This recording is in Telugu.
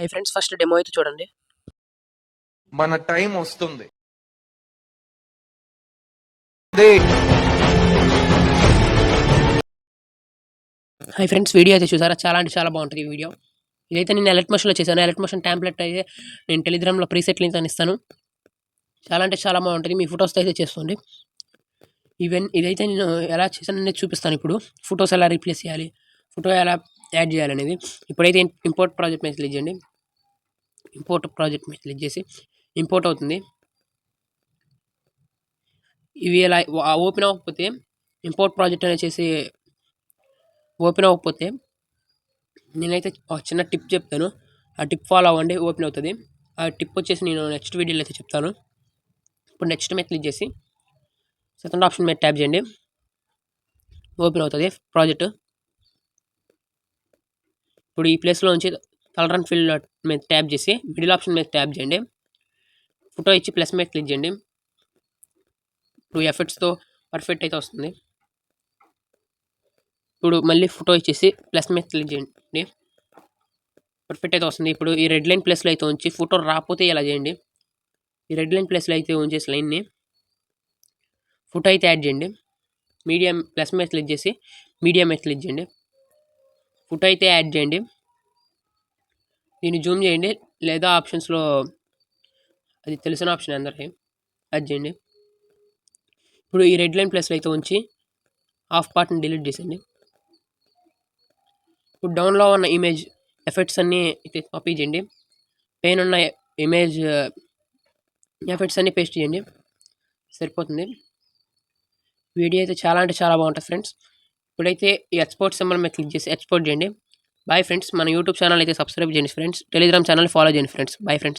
హై ఫ్రెండ్స్, ఫస్ట్ డెమో అయితే చూడండి. మన టైం వస్తుంది. హై ఫ్రెండ్స్, వీడియో అయితే చూసారా? చాలా అంటే చాలా బాగుంటుంది ఈ వీడియో. ఇదైతే నేను ఎలర్ట్ మోషన్లో చేశాను. ఎలర్ట్ మోషన్ టెంప్లెట్ అయితే నేను టెలిగ్రామ్లో ప్రీసెట్ లింక్ అని ఇస్తాను. చాలా అంటే చాలా బాగుంటుంది. మీ ఫొటోస్తో అయితే చేసుకోండి. ఇదైతే నేను ఎలా చేశాననేది చూపిస్తాను. ఇప్పుడు ఫొటోస్ ఎలా రీప్లేస్ చేయాలి, ఫోటో ఎలా యాడ్ చేయాలనేది. ఇప్పుడైతే ఇంపోర్ట్ ప్రాజెక్ట్ మీద క్లిక్ చేయండి. ఇంపోర్ట్ ప్రాజెక్ట్ మీద క్లిక్ చేసి ఇంపోర్ట్ అవుతుంది. ఇవి ఎలా ఓపెన్ అవ్వకపోతే, ఇంపోర్ట్ ప్రాజెక్ట్ అనేది చేసి ఓపెన్ అవ్వకపోతే నేనైతే ఒక చిన్న టిప్ చెప్తాను. ఆ టిప్ ఫాలో అవ్వండి, ఓపెన్ అవుతుంది. ఆ టిప్ వచ్చేసి నేను నెక్స్ట్ వీడియోలో అయితే చెప్తాను. ఇప్పుడు నెక్స్ట్ మీద క్లిక్ చేసి సెకండ్ ఆప్షన్ మీద ట్యాప్ చేయండి. ఓపెన్ అవుతుంది ప్రాజెక్ట్. ఇప్పుడు ఈ ప్లేస్లో నుంచి కలర్ అండ్ ఫిల్ మీద ట్యాప్ చేసి మిడిల్ ఆప్షన్ మీద ట్యాప్ చేయండి. ఫోటో ఇచ్చి ప్లస్ మీద క్లిక్ చేయండి. ఇప్పుడు ఎఫెక్ట్స్తో పర్ఫెక్ట్ అయితే వస్తుంది. ఇప్పుడు మళ్ళీ ఫోటో ఇచ్చేసి ప్లస్ మీద క్లిక్ చేయండి. పర్ఫెక్ట్ అయితే వస్తుంది. ఇప్పుడు ఈ రెడ్ లైన్ ప్లేస్లో అయితే ఉంచి ఫోటో రాకపోతే ఇలా చేయండి. ఈ రెడ్ లైన్ ప్లేస్లో అయితే ఉంచేసి లైన్ని ఫోటో అయితే యాడ్ చేయండి. మీడియం ప్లస్ మీద క్లిక్ చేసి మీడియం మీద క్లిక్ చేయండి. ఫోటో అయితే యాడ్ చేయండి. దీన్ని జూమ్ చేయండి, లేదా ఆప్షన్స్లో అది తెలిసిన ఆప్షన్ అందరికీ యాడ్ చేయండి. ఇప్పుడు ఈ రెడ్ లైన్ ప్లేస్లో అయితే ఉంచి హాఫ్ పార్ట్ని డిలీట్ చేసేయండి. ఇప్పుడు డౌన్లో ఉన్న ఇమేజ్ ఎఫెక్ట్స్ అన్నీ అయితే కాపీ చేయండి. పైన ఉన్న ఇమేజ్ ఎఫెక్ట్స్ అన్నీ పేస్ట్ చేయండి. సరిపోతుంది. వీడియో అయితే చాలా అంటే చాలా బాగుంటుంది ఫ్రెండ్స్. ఇప్పుడైతే ఈ ఎక్స్పోర్ట్ సింబల్ మీద క్లిక్ చేసి ఎక్స్పోర్ట్ చేయండి. Bye friends. మన యూట్యూబ్ ఛానల్ అయితే సబ్స్క్రైబ్ చేయండి ఫ్రెండ్స్. టెలిగ్రామ్ ఛానల్ ఫాలో చేయండి ఫ్రెండ్స్. Bye friends.